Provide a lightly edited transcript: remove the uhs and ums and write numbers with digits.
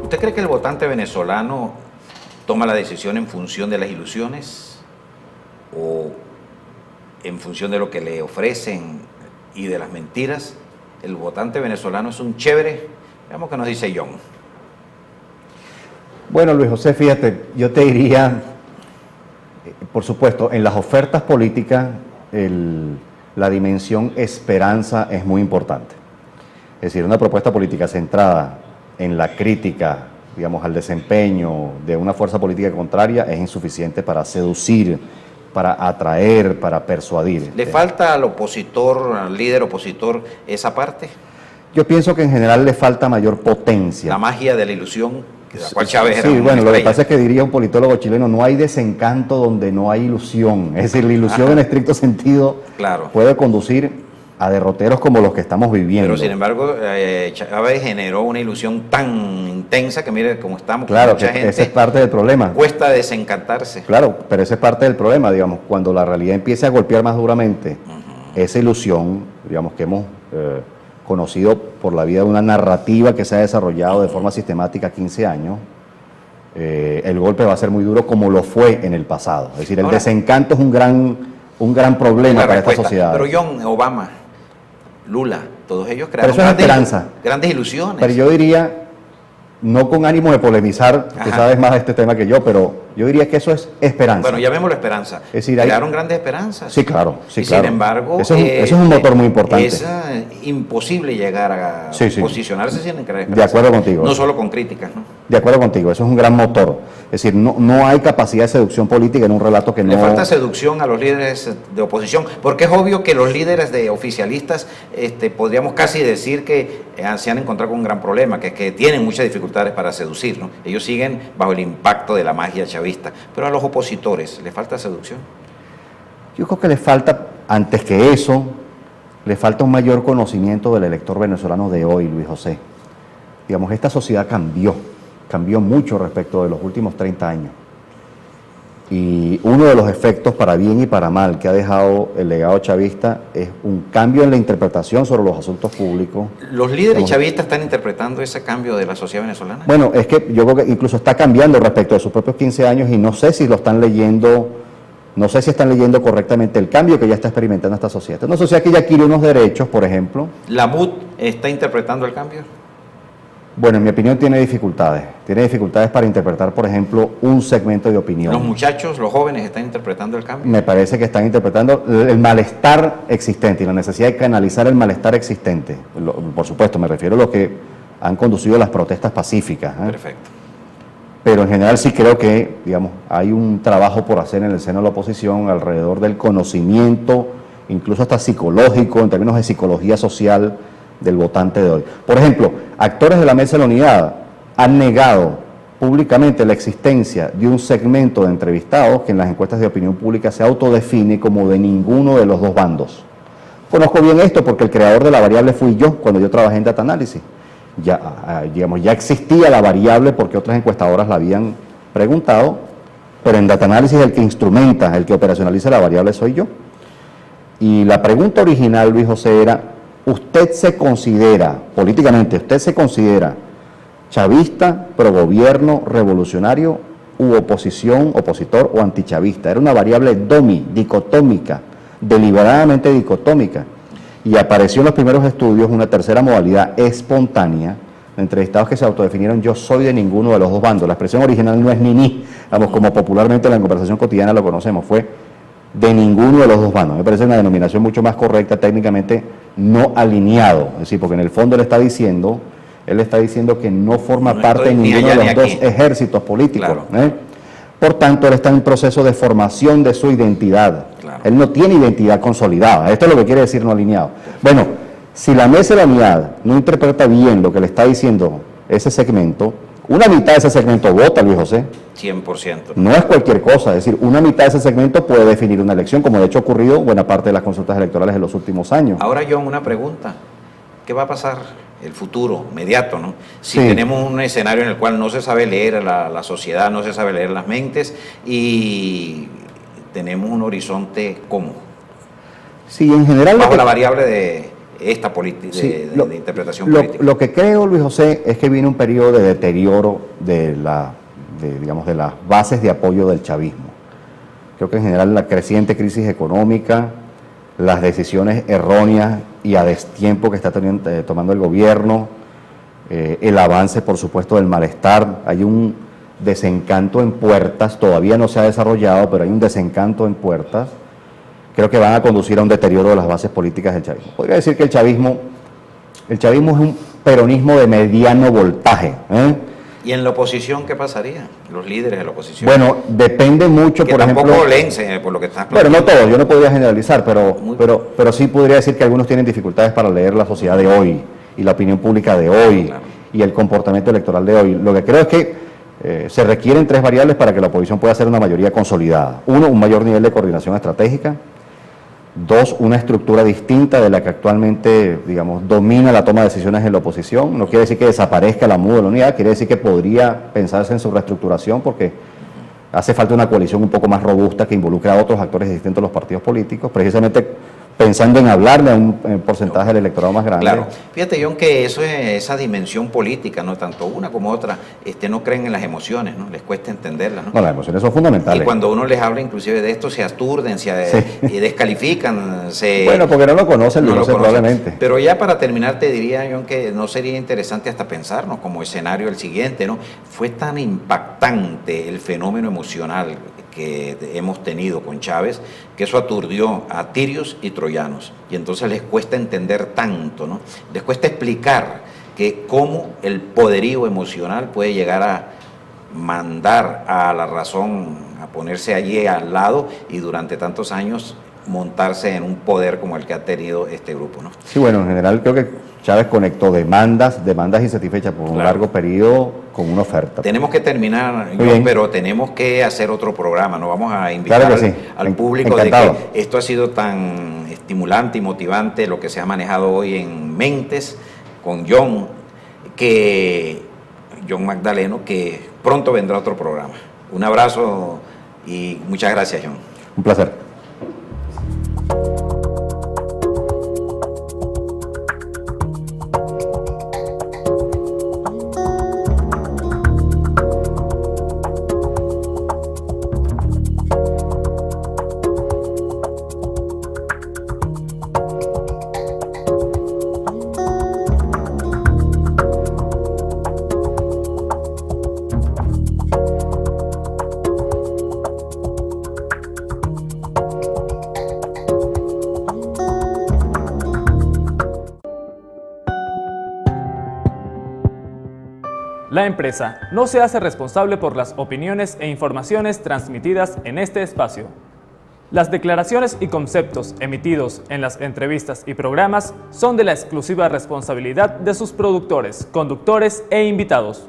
¿Usted cree que el votante venezolano toma la decisión en función de las ilusiones o en función de lo que le ofrecen y de las mentiras? El votante venezolano es un chévere, veamos qué nos dice John. Bueno, Luis José, fíjate, yo te diría, por supuesto, en las ofertas políticas la dimensión esperanza es muy importante. Es decir, una propuesta política centrada en la crítica, digamos, al desempeño de una fuerza política contraria es insuficiente para seducir, para atraer, para persuadir. ¿Le falta al opositor, al líder opositor, esa parte? Yo pienso que en general le falta mayor potencia. La magia de la ilusión, de la cual Chávez era Sí, una bueno, lo que estrella. pasa es que diría un politólogo chileno, no hay desencanto donde no hay ilusión. Es decir, la ilusión en estricto sentido Claro. puede conducir a derroteros como los que estamos viviendo. Pero sin embargo, Chávez generó una ilusión tan intensa que mire cómo estamos, Claro, mucha gente ese es parte del problema. cuesta desencantarse. Claro, pero ese es parte del problema, digamos, cuando la realidad empieza a golpear más duramente esa ilusión, digamos, que hemos conocido por la vida de una narrativa que se ha desarrollado de forma sistemática 15 años, el golpe va a ser muy duro como lo fue en el pasado. Es decir, el Ahora, desencanto es un gran problema la para esta respuesta. sociedad. Pero John, Obama, Lula, todos ellos Pero crearon eso es esperanza. grandes ilusiones. Pero yo diría, no con ánimo de polemizar, tú Ajá. sabes más de este tema que yo, pero yo diría que eso es esperanza. Bueno, llamémoslo esperanza. Es decir, crearon grandes esperanzas. Sí, claro. Sí, y claro. sin embargo, eso es un motor muy importante. Es imposible llegar a Sí, sí. posicionarse sin crear esperanza. De acuerdo contigo. No solo con críticas, ¿no? De acuerdo contigo, eso es un gran motor. Es decir, no hay capacidad de seducción política en un relato que Le no... falta seducción a los líderes de oposición, porque es obvio que los líderes de oficialistas, podríamos casi decir que se han encontrado con un gran problema, que tienen muchas dificultades para seducir, ¿no? Ellos siguen bajo el impacto de la magia chavista, pero a los opositores le falta seducción. Yo creo que le falta, antes que eso, le falta un mayor conocimiento del elector venezolano de hoy, Luis José. Digamos, esta sociedad cambió mucho respecto de los últimos 30 años. Y uno de los efectos, para bien y para mal, que ha dejado el legado chavista es un cambio en la interpretación sobre los asuntos públicos. ¿Los líderes chavistas están interpretando ese cambio de la sociedad venezolana? Bueno, es que yo creo que incluso está cambiando respecto de sus propios 15 años y no sé si lo están leyendo, no sé si están leyendo correctamente el cambio que ya está experimentando esta sociedad. Esta es una sociedad que ya adquiere unos derechos, por ejemplo. ¿La MUD está interpretando el cambio? Bueno, en mi opinión tiene dificultades. Tiene dificultades para interpretar, por ejemplo, un segmento de opinión. ¿Los muchachos, los jóvenes están interpretando el cambio? Me parece que están interpretando el malestar existente y la necesidad de canalizar el malestar existente. Por supuesto, me refiero a los que han conducido las protestas pacíficas. Perfecto. Pero en general sí creo que, digamos, hay un trabajo por hacer en el seno de la oposición alrededor del conocimiento, incluso hasta psicológico, en términos de psicología social del votante de hoy. Por ejemplo, actores de la Mesa de la Unidad han negado públicamente la existencia de un segmento de entrevistados que en las encuestas de opinión pública se autodefine como de ninguno de los dos bandos. Conozco bien esto porque el creador de la variable fui yo cuando yo trabajé en Data Análisis. Ya existía la variable porque otras encuestadoras la habían preguntado, pero en Data Análisis el que instrumenta, el que operacionaliza la variable soy yo. Y la pregunta original, Luis José, era: ¿usted se considera, políticamente, usted se considera chavista, progobierno, revolucionario, u oposición, opositor o antichavista? Era una variable dicotómica, deliberadamente dicotómica. Y apareció en los primeros estudios una tercera modalidad espontánea, de entrevistados que se autodefinieron: yo soy de ninguno de los dos bandos. La expresión original no es ni, vamos, como popularmente en la conversación cotidiana lo conocemos, fue de ninguno de los dos bandos. Me parece una denominación mucho más correcta, técnicamente no alineado, es decir, porque en el fondo él está diciendo que no forma parte de ninguno de los dos ejércitos políticos. Claro. Por tanto, él está en un proceso de formación de su identidad. Claro. Él no tiene identidad consolidada. Esto es lo que quiere decir no alineado. Bueno, si la Mesa de la Unidad no interpreta bien lo que le está diciendo ese segmento, una mitad de ese segmento vota, Luis José. 100%. No es cualquier cosa, es decir, una mitad de ese segmento puede definir una elección, como de hecho ha ocurrido buena parte de las consultas electorales en los últimos años. Ahora, John, una pregunta. ¿Qué va a pasar el futuro inmediato, ¿no? Si Sí. tenemos un escenario en el cual no se sabe leer la sociedad, no se sabe leer las mentes y tenemos un horizonte cómodo, Sí, en general... bajo la variable de esta política, Sí, de interpretación política. Lo que creo, Luis José, es que viene un periodo de deterioro de las bases de apoyo del chavismo. Creo que en general la creciente crisis económica, las decisiones erróneas y a destiempo que está tomando el gobierno, el avance, por supuesto, del malestar. Hay un desencanto en puertas, todavía no se ha desarrollado, pero hay un desencanto en puertas. Creo que van a conducir a un deterioro de las bases políticas del chavismo. Podría decir que el chavismo es un peronismo de mediano voltaje, ¿eh? ¿Y en la oposición qué pasaría? Los líderes de la oposición. Bueno, depende mucho, que por tampoco ejemplo... lense, por lo que estás Bueno, planteando. no todos, yo no podría generalizar, pero sí podría decir que algunos tienen dificultades para leer la sociedad de hoy y la opinión pública de hoy, Claro. Y el comportamiento electoral de hoy. Lo que creo es que se requieren 3 variables para que la oposición pueda ser una mayoría consolidada. 1, un mayor nivel de coordinación estratégica. 2, una estructura distinta de la que actualmente, domina la toma de decisiones en la oposición. No quiere decir que desaparezca la MUD de la unidad, quiere decir que podría pensarse en su reestructuración porque hace falta una coalición un poco más robusta que involucre a otros actores distintos de los partidos políticos, precisamente pensando en hablarle a un porcentaje del electorado más grande. Claro, fíjate, John, que esa dimensión política, ¿no? Tanto una como otra, no creen en las emociones, ¿no? Les cuesta entenderlas, ¿no? No, las emociones son fundamentales. Y cuando uno les habla inclusive de esto, se aturden, y descalifican. Bueno, porque no lo conocen, no lo conocen. probablemente. Pero ya para terminar te diría, John, que no sería interesante hasta pensarnos como escenario el siguiente, ¿no? Fue tan impactante el fenómeno emocional que hemos tenido con Chávez, que eso aturdió a tirios y troyanos, y entonces les cuesta entender tanto, ¿no? Les cuesta explicar que cómo el poderío emocional puede llegar a mandar a la razón a ponerse allí al lado y durante tantos años montarse en un poder como el que ha tenido este grupo, ¿no? Sí, bueno, en general creo que Chávez conectó demandas insatisfechas por un largo periodo con una oferta. Tenemos que terminar, pero tenemos que hacer otro programa, ¿no? Vamos a invitar al público encantado. de que esto ha sido tan estimulante y motivante lo que se ha manejado hoy en Mentes con John Magdaleno, que pronto vendrá otro programa. Un abrazo y muchas gracias, John. Un placer. La empresa no se hace responsable por las opiniones e informaciones transmitidas en este espacio. Las declaraciones y conceptos emitidos en las entrevistas y programas son de la exclusiva responsabilidad de sus productores, conductores e invitados.